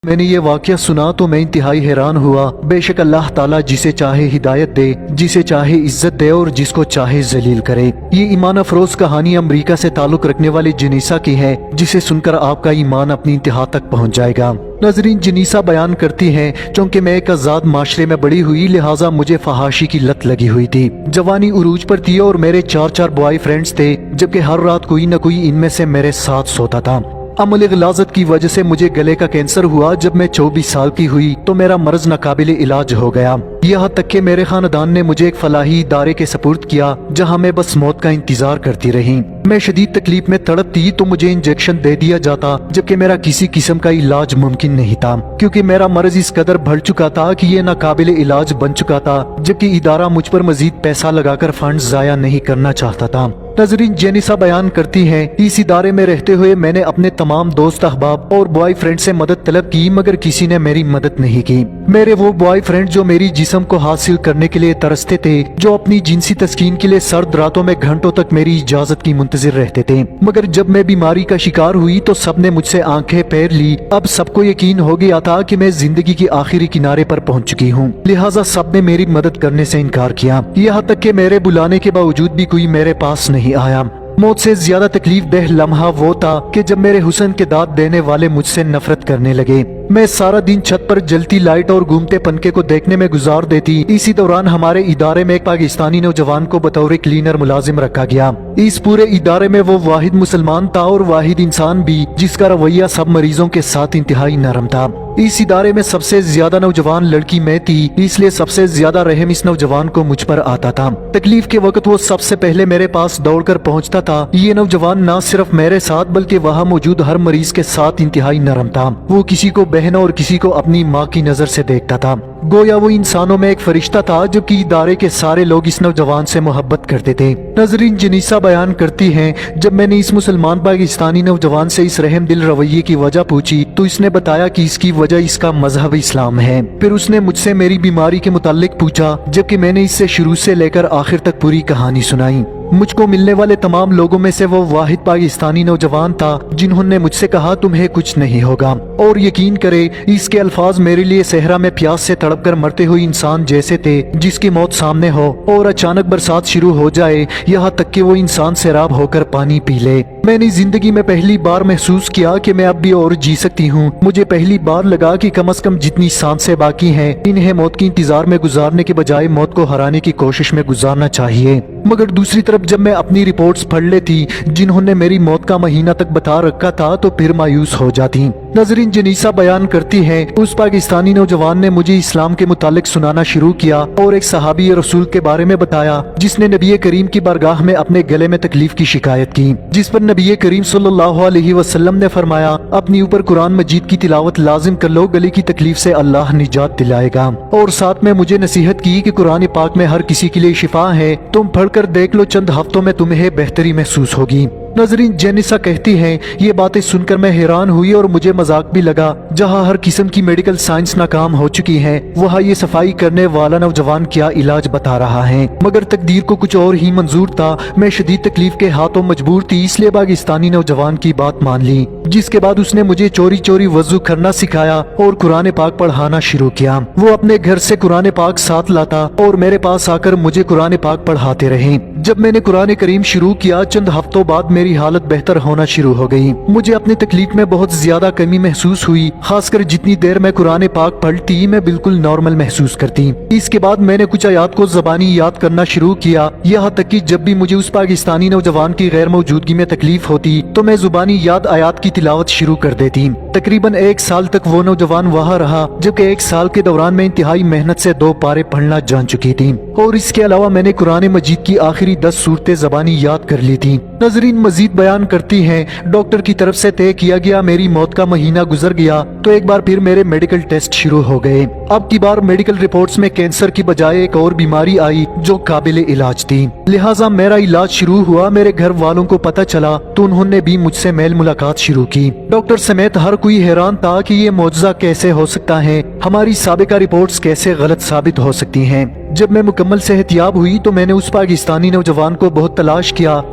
میں نے یہ واقعہ سنا تو میں انتہائی حیران ہوا۔ بے شک اللہ تعالیٰ جسے چاہے ہدایت دے، جسے چاہے عزت دے اور جس کو چاہے ذلیل کرے۔ یہ ایمان افروز کہانی امریکہ سے تعلق رکھنے والی جنیسا کی ہے، جسے سن کر آپ کا ایمان اپنی انتہا تک پہنچ جائے گا۔ ناظرین، جنیسا بیان کرتی ہیں، چونکہ میں ایک آزاد معاشرے میں بڑی ہوئی لہٰذا مجھے فحاشی کی لت لگی ہوئی تھی۔ جوانی عروج پر تھی اور میرے 4 بوائے فرینڈز تھے، جبکہ ہر رات کوئی نہ کوئی ان میں سے میرے ساتھ سوتا تھا۔ عمل غلاظت کی وجہ سے مجھے گلے کا کینسر ہوا۔ جب میں 24 سال کی ہوئی تو میرا مرض ناقابل علاج ہو گیا، یہاں تک کہ میرے خاندان نے مجھے ایک فلاحی ادارے کے سپرد کیا، جہاں میں بس موت کا انتظار کرتی رہی۔ میں شدید تکلیف میں تڑپتی تو مجھے انجیکشن دے دیا جاتا، جبکہ میرا کسی قسم کا علاج ممکن نہیں تھا، کیونکہ میرا مرض اس قدر بڑھ چکا تھا کہ یہ ناقابل علاج بن چکا تھا، جبکہ ادارہ مجھ پر مزید پیسہ لگا کر فنڈ ضائع نہیں کرنا چاہتا تھا۔ ناظرین، جینیسا بیان کرتی ہیں، اس ادارے میں رہتے ہوئے میں نے اپنے تمام دوست احباب اور بوائے فرینڈ سے مدد طلب کی، مگر کسی نے میری مدد نہیں کی۔ میرے وہ بوائے فرینڈ جو میری جسم کو حاصل کرنے کے لیے ترستے تھے، جو اپنی جنسی تسکین کے لیے سرد راتوں میں گھنٹوں تک میری اجازت کی منتظر رہتے تھے، مگر جب میں بیماری کا شکار ہوئی تو سب نے مجھ سے آنکھیں پھیر لی۔ اب سب کو یقین ہو گیا تھا کہ میں زندگی کی آخری کنارے پر پہنچ چکی ہوں، لہٰذا سب نے میری مدد کرنے سے انکار کیا، یہاں تک کہ میرے بلانے کے باوجود بھی کوئی میرے پاس نہیں آیا۔ موت سے زیادہ تکلیف دہ لمحہ وہ تھا کہ جب میرے حسن کے داد دینے والے مجھ سے نفرت کرنے لگے۔ میں سارا دن چھت پر جلتی لائٹ اور گھومتے پنکھے کو دیکھنے میں گزار دیتی۔ اسی دوران ہمارے ادارے میں ایک پاکستانی نوجوان کو بطور کلینر ملازم رکھا گیا۔ اس پورے ادارے میں وہ واحد مسلمان تھا اور واحد انسان بھی جس کا رویہ سب مریضوں کے ساتھ انتہائی نرم تھا۔ اس ادارے میں سب سے زیادہ نوجوان لڑکی میں تھی، اس لیے سب سے زیادہ رحم اس نوجوان کو مجھ پر آتا تھا۔ تکلیف کے وقت وہ سب سے پہلے میرے پاس دوڑ کر پہنچتا تھا۔ یہ نوجوان نہ صرف میرے ساتھ بلکہ وہاں موجود ہر مریض کے ساتھ انتہائی نرم تھا۔ وہ کسی کو بہن اور کسی کو اپنی ماں کی نظر سے دیکھتا تھا، گویا وہ انسانوں میں ایک فرشتہ تھا، جبکہ ادارے کے سارے لوگ اس نوجوان سے محبت کرتے تھے۔ ناظرین، جنیسا بیان کرتی ہیں، جب میں نے اس مسلمان پاکستانی نوجوان سے اس رحم دل رویے کی وجہ پوچھی تو اس نے بتایا کہ اس کی وجہ اس کا مذہب اسلام ہے۔ پھر اس نے مجھ سے میری بیماری کے متعلق پوچھا، جبکہ میں نے اس سے شروع سے لے کر آخر تک پوری کہانی سنائی۔ مجھ کو ملنے والے تمام لوگوں میں سے وہ واحد پاکستانی نوجوان تھا جنہوں نے مجھ سے کہا تمہیں کچھ نہیں ہوگا، اور یقین کرے اس کے الفاظ میرے لیے صحرا میں پیاس سے تڑپ کر مرتے ہوئے انسان جیسے تھے جس کی موت سامنے ہو اور اچانک برسات شروع ہو جائے، یہاں تک کہ وہ انسان سیراب ہو کر پانی پی لے۔ میں نے زندگی میں پہلی بار محسوس کیا کہ میں اب بھی اور جی سکتی ہوں۔ مجھے پہلی بار لگا کہ کم از کم جتنی سانسیں باقی ہیں انہیں موت کی انتظار میں گزارنے کے بجائے موت کو ہرانے کی کوشش میں گزارنا چاہیے۔ مگر دوسری طرف جب میں اپنی رپورٹس پڑھ لیتی جنہوں نے میری موت کا مہینہ تک بتا رکھا تھا تو پھر مایوس ہو جاتی۔ ناظرین، جنیسا بیان کرتی ہے، اس پاکستانی نوجوان نے مجھے اسلام کے متعلق سنانا شروع کیا اور ایک صحابی رسول کے بارے میں بتایا جس نے نبی کریم کی بارگاہ میں اپنے گلے میں تکلیف کی شکایت کی، جس پر نبی کریم صلی اللہ علیہ وسلم نے فرمایا، اپنی اوپر قرآن مجید کی تلاوت لازم کر لو، گلے کی تکلیف سے اللہ نجات دلائے گا۔ اور ساتھ میں مجھے نصیحت کی کہ قرآن پاک میں ہر کسی کے لیے شفا ہے، تم پڑھ کر دیکھ لو، چند ہفتوں میں تمہیں بہتری محسوس ہوگی۔ ناظرین، جینیسا کہتی ہیں، یہ باتیں سن کر میں حیران ہوئی اور مجھے مذاق بھی لگا۔ جہاں ہر قسم کی میڈیکل سائنس ناکام ہو چکی ہے، وہاں یہ صفائی کرنے والا نوجوان کیا علاج بتا رہا ہے، مگر تقدیر کو کچھ اور ہی منظور تھا۔ میں شدید تکلیف کے ہاتھوں مجبور تھی، اس لیے پاکستانی نوجوان کی بات مان لی، جس کے بعد اس نے مجھے چوری چوری وضو کرنا سکھایا اور قرآن پاک پڑھانا شروع کیا۔ وہ اپنے گھر سے قرآن پاک ساتھ لاتا اور میرے پاس آ کر مجھے قرآن پاک پڑھاتے رہے۔ جب میں نے قرآن کریم شروع کیا، چند ہفتوں بعد میری حالت بہتر ہونا شروع ہو گئی۔ مجھے اپنی تکلیف میں بہت زیادہ کمی محسوس ہوئی، خاص کر جتنی دیر میں قرآن پاک پڑھتی میں بالکل نارمل محسوس کرتی۔ اس کے بعد میں نے کچھ آیات کو زبانی یاد کرنا شروع کیا، یہاں تک کہ جب بھی مجھے اس پاکستانی نوجوان کی غیر موجودگی میں تکلیف ہوتی تو میں زبانی یاد آیات کی تلاوت شروع کر دیتی۔ تقریباً 1 سال تک وہ نوجوان وہاں رہا، جبکہ 1 سال کے دوران میں انتہائی محنت سے 2 پارے پڑھنا جان چکی تھی، اور اس کے علاوہ میں نے قرآن مجید کی آخری 10 سورتیں زبانی یاد کر لی تھی۔ ناظرین، مزید بیان کرتی ہیں، ڈاکٹر کی طرف سے طے کیا گیا میری موت کا مہینہ گزر گیا تو ایک بار پھر میرے میڈیکل ٹیسٹ شروع ہو گئے۔ اب کی بار میڈیکل رپورٹس میں کینسر کی بجائے ایک اور بیماری آئی جو قابل علاج تھی، لہٰذا میرا علاج شروع ہوا۔ میرے گھر والوں کو پتہ چلا تو انہوں نے بھی مجھ سے میل ملاقات شروع کی۔ ڈاکٹر سمیت ہر کوئی حیران تھا کہ یہ معجزہ کیسے ہو سکتا ہے، ہماری سابقہ رپورٹس کیسے غلط ثابت ہو سکتی ہیں۔ جب میں مکمل صحت یاب ہوئی تو میں نے اس پاکستانی نوجوان کو بہت تلاش کیا،